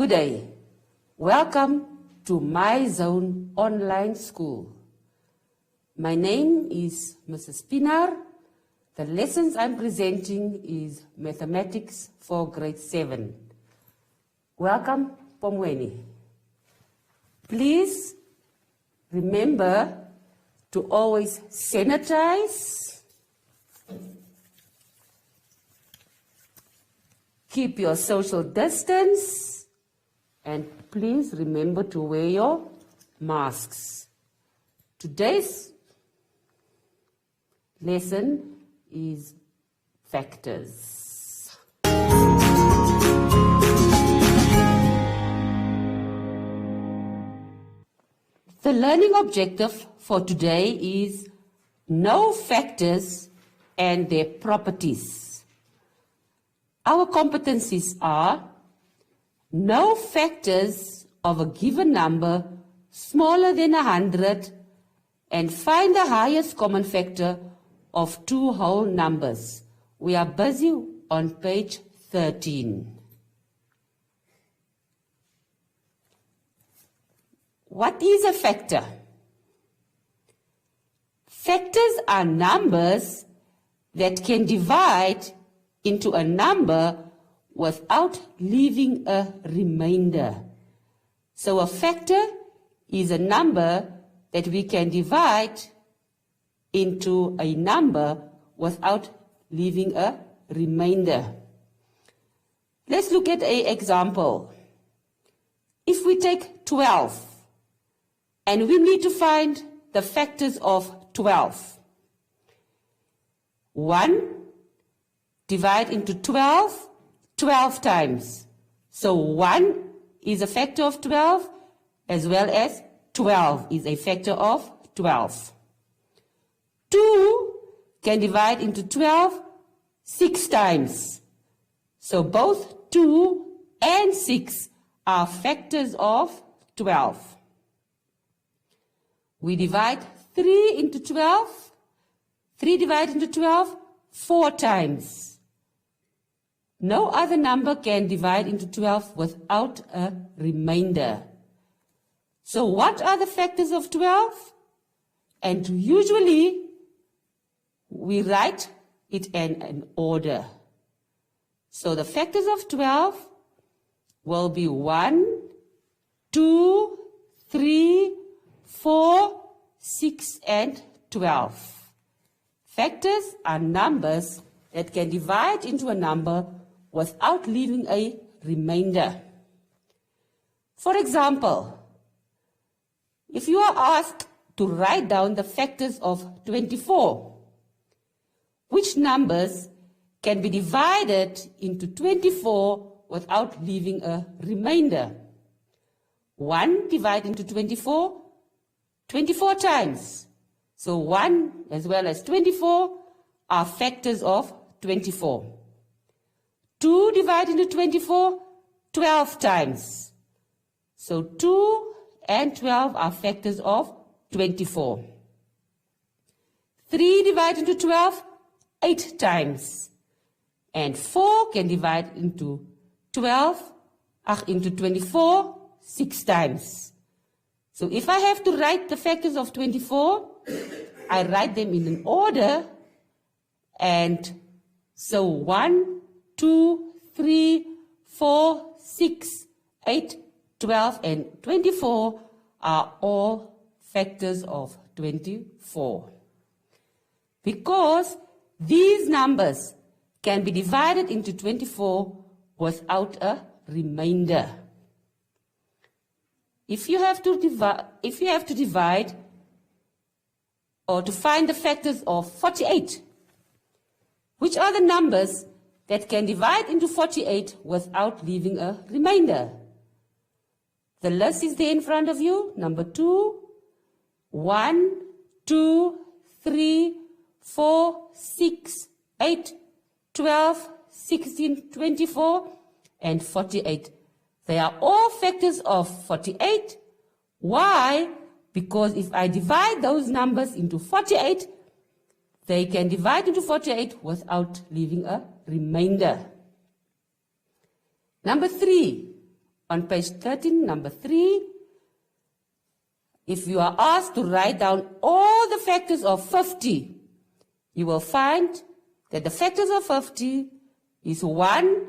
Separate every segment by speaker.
Speaker 1: Good day. Welcome to My Zone Online School. My name is Mrs. Pinar. The lessons I'm presenting is Mathematics for Grade 7. Welcome, Pomweni. Please remember to always sanitize, keep your social distance, and please remember to wear your masks. Today's lesson is factors. The learning objective for today is know factors and their properties. Our competencies are know factors of a given number smaller than 100 and find the highest common factor of two whole numbers. We are busy on page 13. What is a factor? Factors are numbers that can divide into a number without leaving a remainder. So a factor is a number that we can divide into a number without leaving a remainder. Let's look at an example. If we take 12 and we need to find the factors of 12. 1 divide into 12 12 times. So 1 is a factor of 12 as well as 12 is a factor of 12. 2 can divide into 12 6 times. So both 2 and 6 are factors of 12. We divide 3 into 12. 3 divided into 12 4 times. No other number can divide into 12 without a remainder. So what are the factors of 12? And usually we write it in an order. So the factors of 12 will be 1, 2, 3, 4, 6, and 12. Factors are numbers that can divide into a number without leaving a remainder. For example, if you are asked to write down the factors of 24, which numbers can be divided into 24 without leaving a remainder? 1 divided into 24, 24 times. So 1 as well as 24 are factors of 24. 2 divided into 24, 12 times. So 2 and 12 are factors of 24. 3 divided into 12, 8 times. And 4 can divide into 24, 6 times. So if I have to write the factors of 24, I write them in an order. And so 1, 2, 3, 4, 6, 8, 12, and 24 are all factors of 24. Because these numbers can be divided into 24 without a remainder. If you have to divide or to find the factors of 48, which are the numbers that can divide into 48 without leaving a remainder? The list is there in front of you. Number 2, 1, 2, 3, 4, 6, 8, 12, 16, 24, and 48. They are all factors of 48. Why? Because if I divide those numbers into 48, they can divide into 48 without leaving a remainder. Number 3, On page 13, number 3, if you are asked to write down all the factors of 50, you will find that the factors of 50 is 1,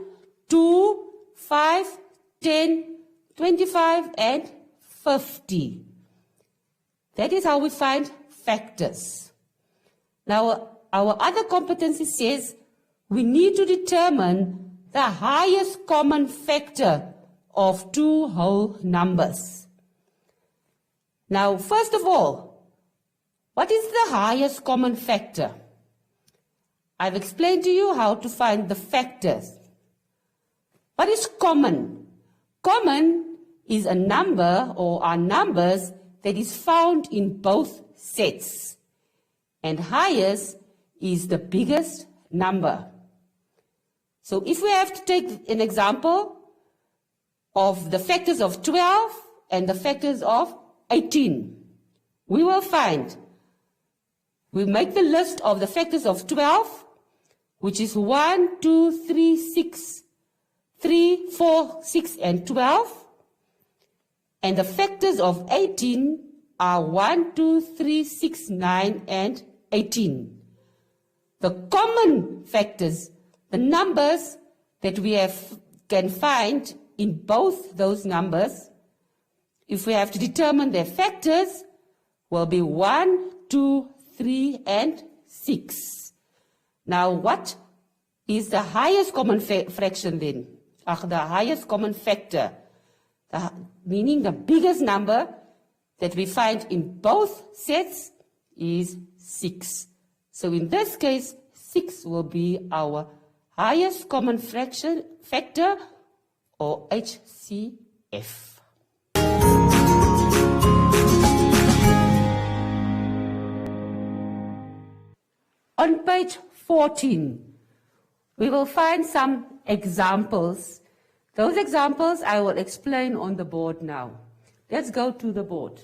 Speaker 1: 2, 5, 10, 25, and 50. That is how we find factors. Now, our other competency says we need to determine the highest common factor of two whole numbers. Now, first of all, what is the highest common factor? I've explained to you how to find the factors. What is common? Common is a number or are numbers that is found in both sets. And highest is the biggest number. So if we have to take an example of the factors of 12 and the factors of 18, we will find, we make the list of the factors of 12, which is 1, 2, 3, 6, 3, 4, 6, and 12. And the factors of 18 are 1, 2, 3, 6, 9, and 18. The common factors, the numbers that we can find in both those numbers, if we have to determine their factors, will be 1, 2, 3, and 6. Now, what is the highest common fraction then? The highest common factor, meaning the biggest number that we find in both sets is 6. So in this case, 6 will be our highest common factor, or HCF. On page 14, we will find some examples. Those examples I will explain on the board now. Let's go to the board.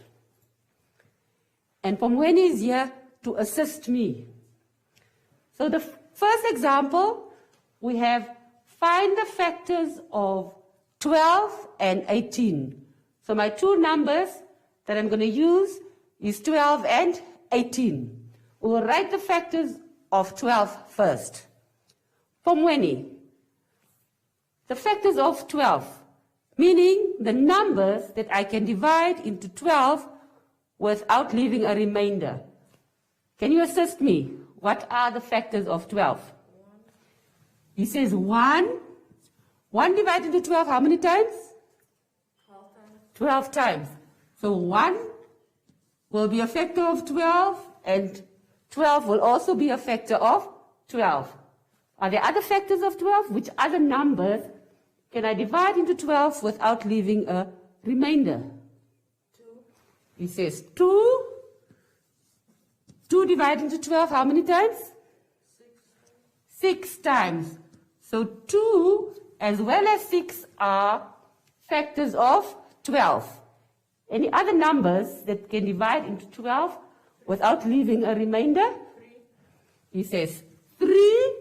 Speaker 1: And Pomweni is here to assist me. So the first example, we have find the factors of 12 and 18. So my two numbers that I'm going to use is 12 and 18. We will write the factors of 12 first. Pomweni, the factors of 12, meaning the numbers that I can divide into 12 without leaving a remainder. Can you assist me? What are the factors of 12? He says 1. 1 divided into 12, how many times?
Speaker 2: 12 times.
Speaker 1: 12 times. So 1 will be a factor of 12, and 12 will also be a factor of 12. Are there other factors of 12? Which other numbers can I divide into 12 without leaving a remainder?
Speaker 2: 2.
Speaker 1: He says 2. 2 divided into 12, how many times? 6 times. So 2 as well as 6 are factors of 12. Any other numbers that can divide into 12 without leaving a remainder?
Speaker 2: 3.
Speaker 1: He says 3.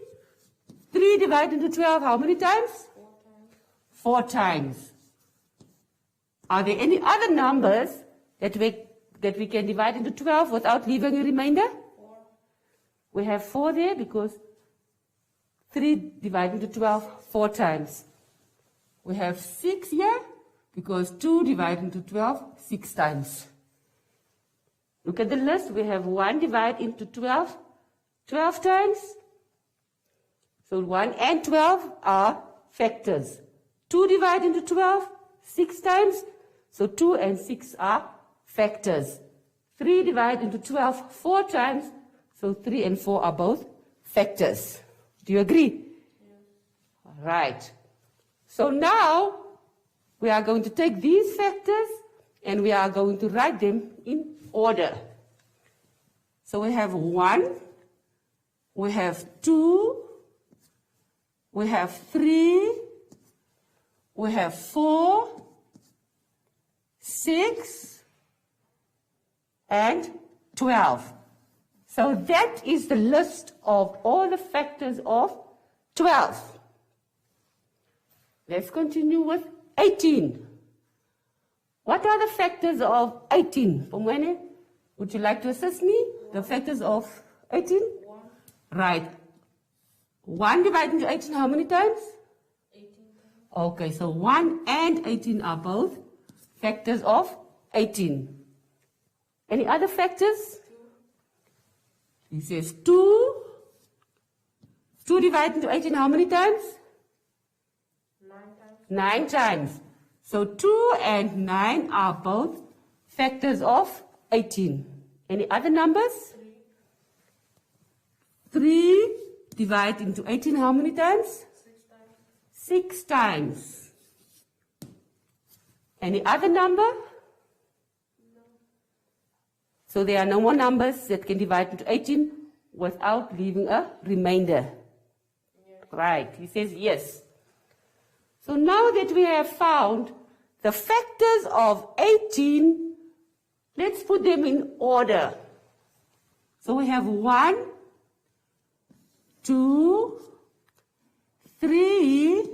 Speaker 1: 3 divided into 12, how many times?
Speaker 2: 4 times.
Speaker 1: 4 times. Are there any other numbers that we can divide into 12 without leaving a remainder?
Speaker 2: 4.
Speaker 1: We have 4 there because 3 divided into 12 4 times. We have 6 here because 2 divided into 12 6 times. Look at the list. We have 1 divided into 12 12 times. So 1 and 12 are factors. 2 divided into 12 6 times. So 2 and 6 are factors. 3 divided into 12 4 times. So 3 and 4 are both factors. Do you agree?
Speaker 2: Yes.
Speaker 1: All right. So now we are going to take these factors and we are going to write them in order. So we have 1, we have 2, we have 3, we have 4, 6, and 12. So that is the list of all the factors of 12. Let's continue with 18. What are the factors of 18? Pomwene, would you like to assist me? The factors of 18?
Speaker 2: 1,
Speaker 1: Right. 1 divided into 18 how many times?
Speaker 2: 18 times.
Speaker 1: Okay, so 1 and 18 are both factors of 18. Any other factors?
Speaker 2: 2,
Speaker 1: He says 2. 2 divided into 18 how many times?
Speaker 2: 9 times.
Speaker 1: 9 times. So 2 and 9 are both factors of 18. Any other numbers?
Speaker 2: 3,
Speaker 1: 3 divided into 18 how many times?
Speaker 2: 6 times.
Speaker 1: 6 times. Any other number?
Speaker 2: No.
Speaker 1: So there are no more numbers that can divide into 18 without leaving a remainder.
Speaker 2: Yes.
Speaker 1: Right, he says yes. So now that we have found the factors of 18, let's put them in order. So we have 1, 2, 3,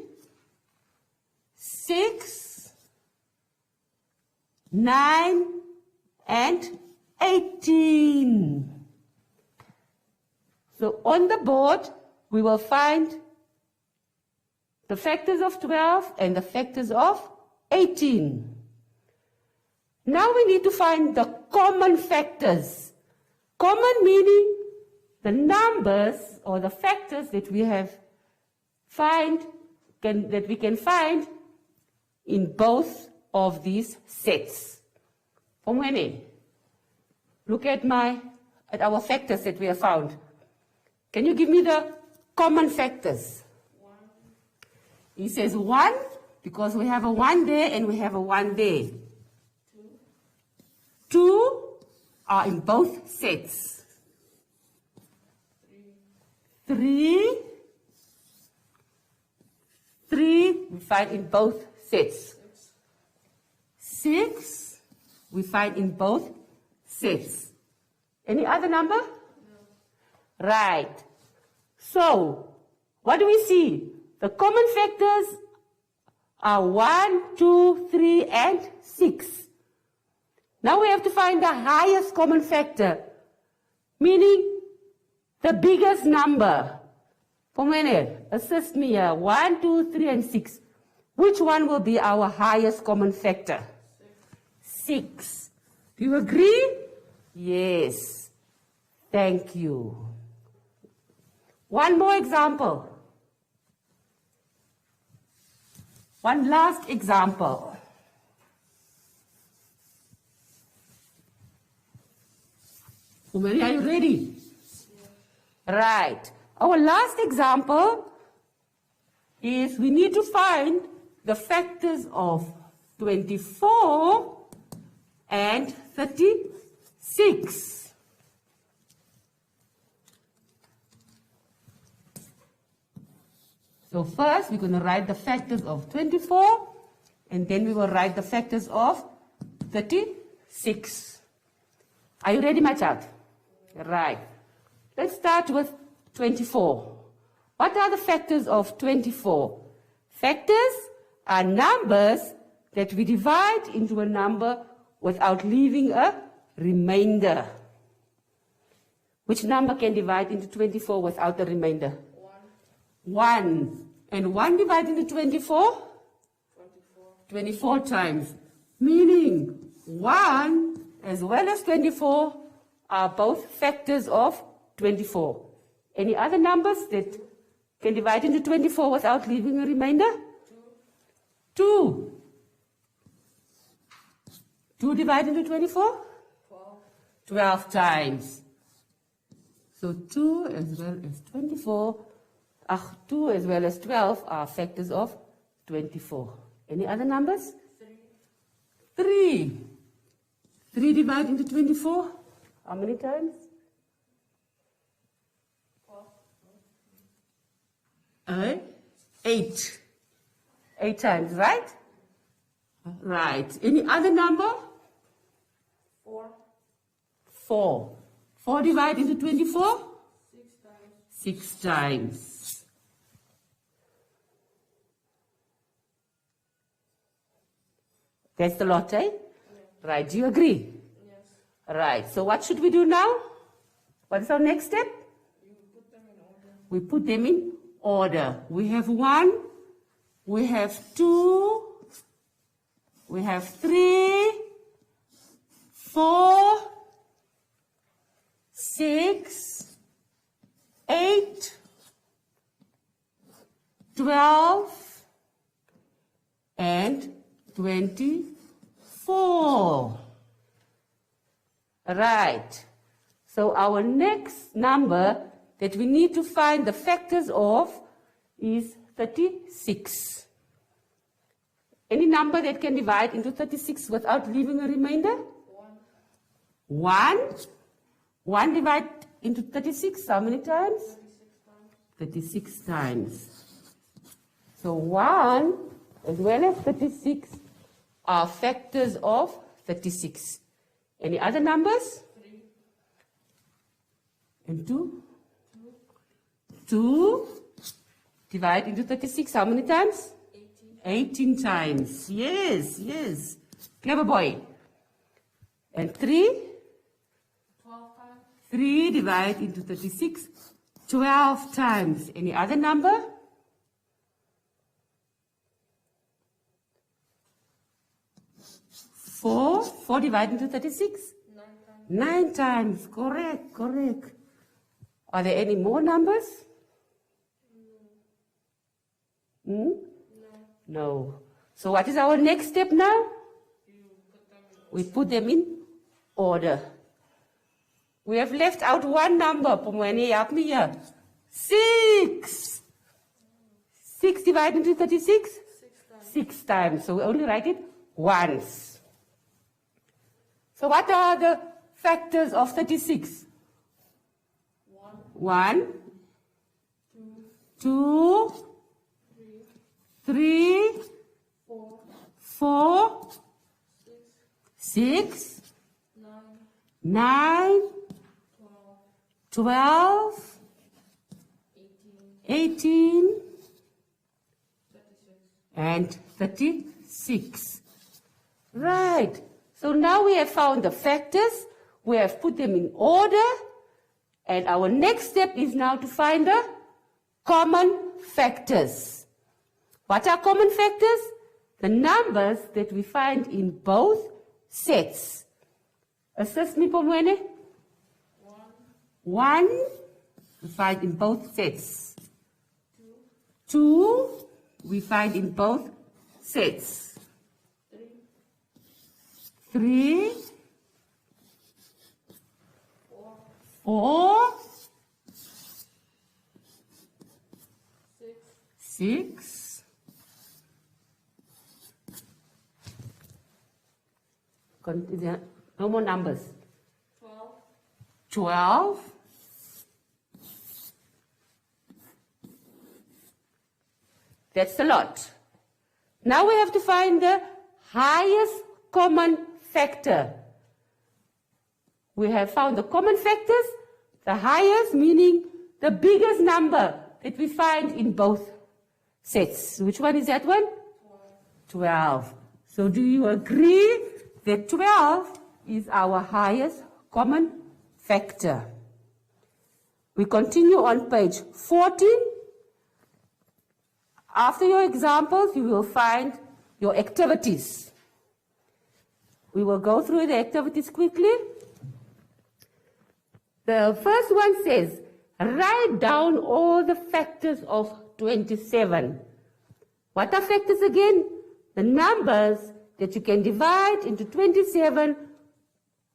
Speaker 1: 6, 9, and 18. So on the board, we will find the factors of 12 and the factors of 18. Now we need to find the common factors. Common meaning the numbers or the factors that we can find in both of these sets. Pomwene, look at our factors that we have found. Can you give me the common factors?
Speaker 2: 1,
Speaker 1: He says 1 because we have a 1 there and we have a 1 there.
Speaker 2: 2,
Speaker 1: 2 are in both sets.
Speaker 2: 3,
Speaker 1: 3 we find in both sets. 6 we find in both sets. Any other number?
Speaker 2: no.
Speaker 1: Right. So, what do we see? The common factors are 1, 2, 3, and 6. Now we have to find the highest common factor, meaning the biggest number. Pomwene, assist me here. 1, 2, 3, and 6. Which one will be our highest common factor? 6. Do you agree? Yes. Thank you. One more example. One last example. Umeri, are you ready? Right. Our last example is we need to find the factors of 24 and 36. So first we're going to write the factors of 24 and then we will write the factors of 36. Are you ready, my child? Right. Let's start with 24. What are the factors of 24? Factors are numbers that we divide into a number without leaving a remainder. Which number can divide into 24 without a remainder? 1. And 1 divided into 24? 24 times. Meaning 1 as well as 24 are both factors of 24. Any other numbers that can divide into 24 without leaving a remainder? 2. 2 divided into 24? 12 times. So 2 as well as 24. 2 as well as 12 are factors of 24. Any other numbers? 3. 3 divided into 24? How many times? 8. 8 times, right? Right. Any other number?
Speaker 2: 4.
Speaker 1: 4. 4 divided into 24?
Speaker 2: 6 times.
Speaker 1: 6 times. That's the lot, eh? Right, do you agree?
Speaker 2: Yes.
Speaker 1: Right, so what should we do now? What is our next step?
Speaker 2: You put them in order.
Speaker 1: We put them in order. We have 1, we have 2, we have 3, 4, 6, 8, 12, and 24. Right. So our next number that we need to find the factors of is 36. Any number that can divide into 36 without leaving a remainder? 1. 1 divide into 36, how many times? 36 times. So 1 as well as 36 are factors of 36. Any other numbers?
Speaker 2: 3.
Speaker 1: And 2? 2 divide into 36, how many times? 18 times. Yes, yes. Clever boy. And 3?
Speaker 2: 12 times.
Speaker 1: 3 divide into 36, 12 times. Any other number? 4. 4 divided into 36?
Speaker 2: 9 times.
Speaker 1: 9 times. Correct, correct. Are there any more numbers? Hmm? No. So what is our next step now? We put them in order. We have left out one number. Pomweni, help me here. 6. 6 divided into 36? 6 times. So we only write it once. So what are the factors of 36? 1, 2, 3, 4, 6, 9, 12, 18, and 36. Right. So now we have found the factors, we have put them in order, and our next step is now to find the common factors. What are common factors? The numbers that we find in both sets. Assist me, Pomwene. 1 we find in both sets. 2 we find in both sets. 3, 4, 6, no more numbers. 12. That's a lot. Now we have to find the highest common factor. We have found the common factors, the highest meaning the biggest number that we find in both sets. Which one is that one? 12. So do you agree that 12 is our highest common factor? We continue on page 14. After your examples, you will find your activities. We will go through the activities quickly. The first one says, write down all the factors of 27. What are factors again? The numbers that you can divide into 27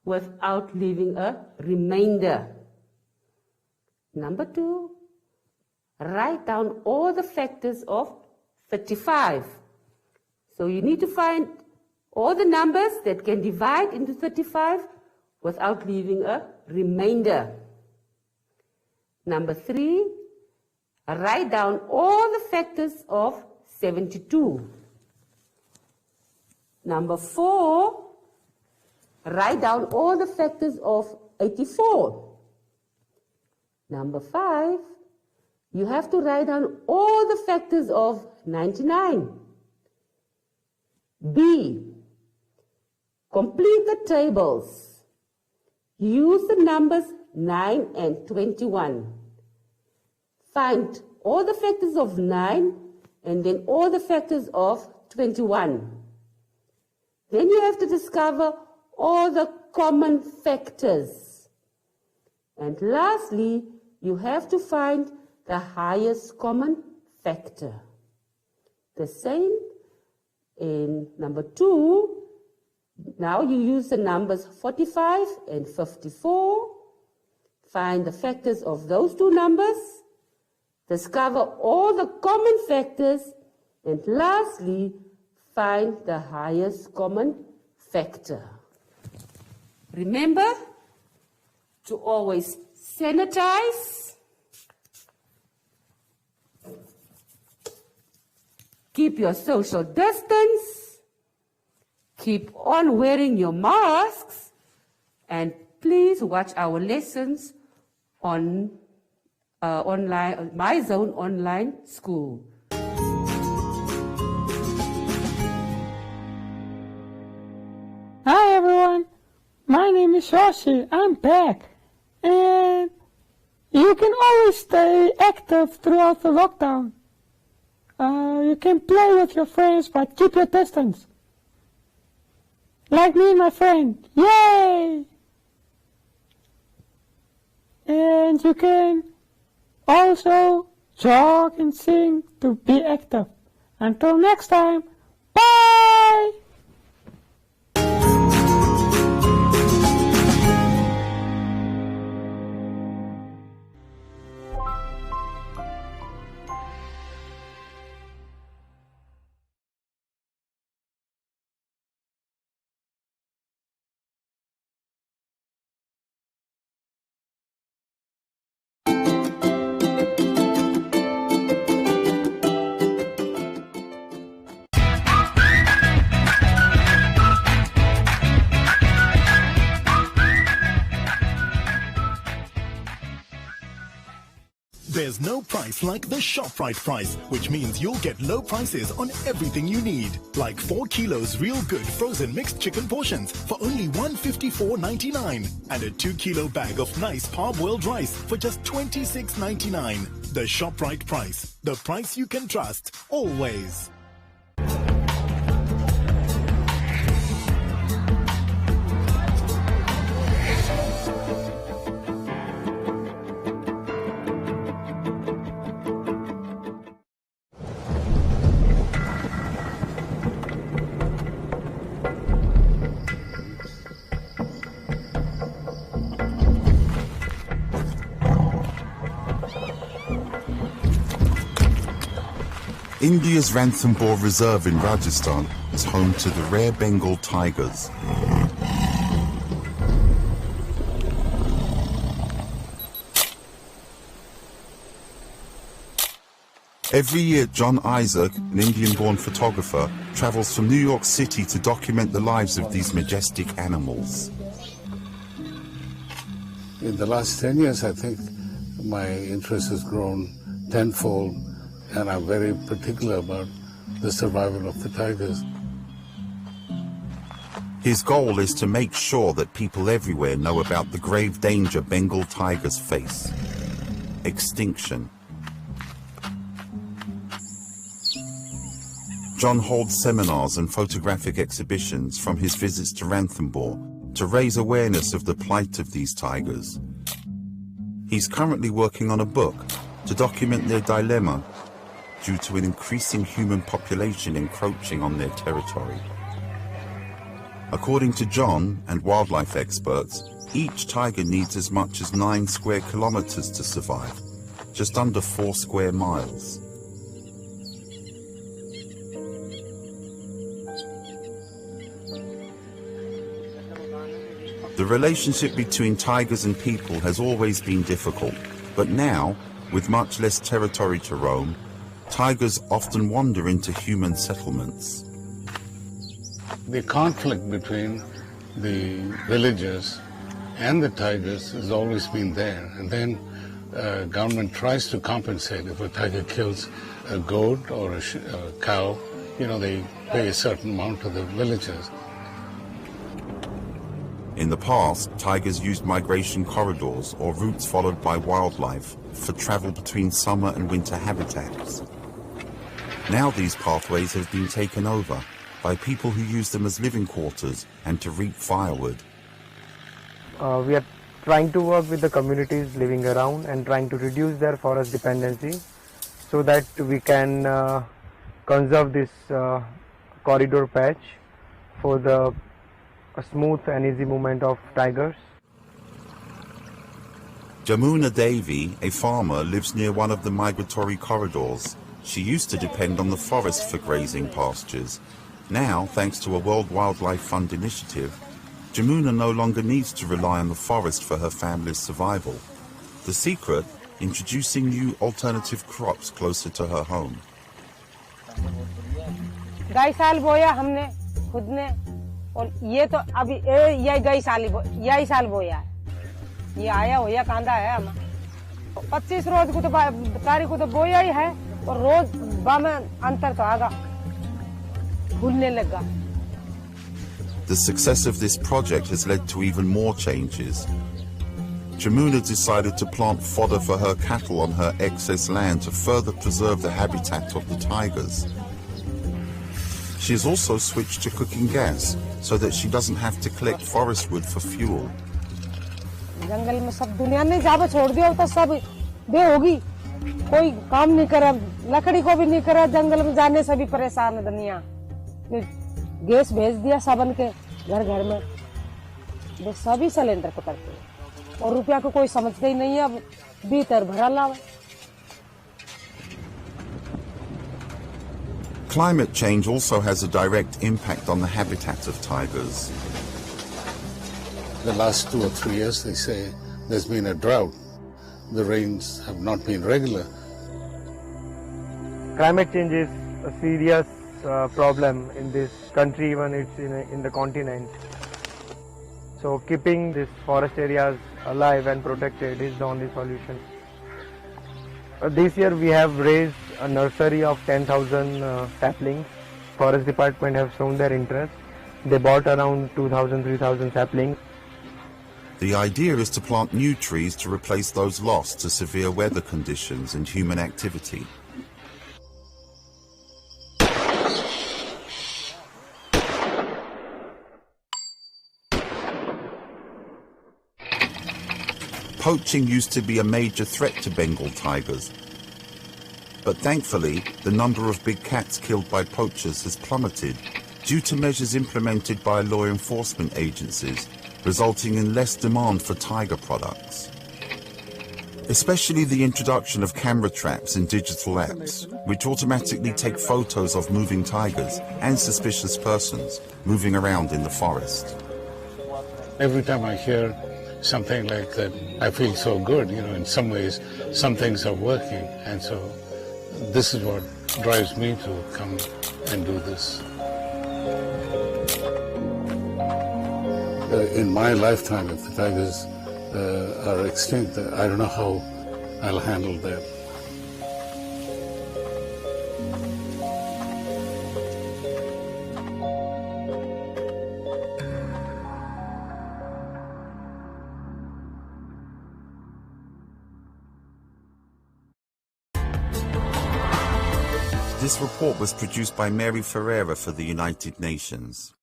Speaker 1: without leaving a remainder. Number 2, write down all the factors of 35. So you need to find all the numbers that can divide into 35 without leaving a remainder. Number 3, write down all the factors of 72. Number 4, write down all the factors of 84. Number 5, you have to write down all the factors of 99. B, Complete the tables. Use the numbers 9 and 21. Find all the factors of 9 and then all the factors of 21. Then you have to discover all the common factors. And lastly, you have to find the highest common factor. The same in number 2. Now you use the numbers 45 and 54. Find the factors of those two numbers. Discover all the common factors. And lastly, find the highest common factor. Remember to always sanitize. Keep your social distance. Keep on wearing your masks. And please watch our lessons on online, MyZone Online School.
Speaker 3: Hi everyone, my name is Shashi, I'm back. And you can always stay active throughout the lockdown. You can play with your friends, but keep your distance. Like me and my friend, yay! And you can also jog and sing to be active. Until next time, bye!
Speaker 4: There's no price like the ShopRite price, which means you'll get low prices on everything you need. Like 4 kilos real good frozen mixed chicken portions for only $154.99 and a 2 kilo bag of nice parboiled rice for just $26.99. The ShopRite price, the price you can trust, always.
Speaker 5: India's Ranthambore Reserve in Rajasthan is home to the rare Bengal tigers. Every year, John Isaac, an Indian-born photographer, travels from New York City to document the lives of these majestic animals.
Speaker 6: In the last 10 years, I think my interest has grown tenfold, and I'm very particular about the survival of the tigers.
Speaker 5: His goal is to make sure that people everywhere know about the grave danger Bengal tigers face: extinction. John holds seminars and photographic exhibitions from his visits to Ranthambore to raise awareness of the plight of these tigers. He's currently working on a book to document their dilemma due to an increasing human population encroaching on their territory. According to John and wildlife experts, each tiger needs as much as 9 square kilometers to survive, just under 4 square miles. The relationship between tigers and people has always been difficult, but now, with much less territory to roam, tigers often wander into human settlements.
Speaker 6: The conflict between the villagers and the tigers has always been there, and then government tries to compensate. If a tiger kills a goat or a cow, they pay a certain amount to the villagers.
Speaker 5: In the past, tigers used migration corridors or routes followed by wildlife for travel between summer and winter habitats. Now these pathways have been taken over by people who use them as living quarters and to reap firewood.
Speaker 7: We are trying to work with the communities living around and trying to reduce their forest dependency so that we can conserve this corridor patch for the smooth and easy movement of tigers.
Speaker 5: Jamuna Devi, a farmer, lives near one of the migratory corridors. She used to depend on the forest for grazing pastures. Now, thanks to a World Wildlife Fund initiative, Jamuna no longer needs to rely on the forest for her family's survival. The secret? Introducing new alternative crops closer to her home.
Speaker 8: गई साल बोया हमने खुद ने और ये तो अभी ये गई साल बोया है ये आया होया कांदा है हम 25 रोज को तो तारीख को तो बोया ही है और रोज बा में अंतर तो आगा भूलने लगा.
Speaker 5: The success of this project has led to even more changes. Jamuna decided to plant fodder for her cattle on her excess land to further preserve the habitat of the tigers. She has also switched to cooking gas so that she doesn't have to collect forest wood for fuel.
Speaker 8: जंगल में सब दुनिया ने जावे छोड़ दिया तो सब बे होगी कोई काम नहीं करा लकड़ी को भी नहीं करा जंगल में जाने से भी परेशान है दुनिया गैस भेज दिया सबन के घर घर में वो सभी सिलेंडर पकड़ते हैं और रुपया को कोई समझते ही नहीं है अब भीतर भरा लावा.
Speaker 5: Climate change also has a direct impact on the habitat of tigers.
Speaker 6: The last 2 or 3 years, they say, there's been a drought. The rains have not been regular.
Speaker 7: Climate change is a serious problem in this country, even it's in the continent. So keeping these forest areas alive and protected is the only solution. This year we have raised a nursery of 10,000 saplings. Forest department have shown their interest. They bought around 2,000-3,000 saplings.
Speaker 5: The idea is to plant new trees to replace those lost to severe weather conditions and human activity. Poaching used to be a major threat to Bengal tigers. But thankfully, the number of big cats killed by poachers has plummeted due to measures implemented by law enforcement agencies, resulting in less demand for tiger products. Especially the introduction of camera traps and digital apps, which automatically take photos of moving tigers and suspicious persons moving around in the forest.
Speaker 6: Every time I hear something like that, I feel so good, in some ways, some things are working. And so this is what drives me to come and do this. In my lifetime, if the tigers are extinct, I don't know how I'll handle that.
Speaker 5: This report was produced by Mary Ferreira for the United Nations.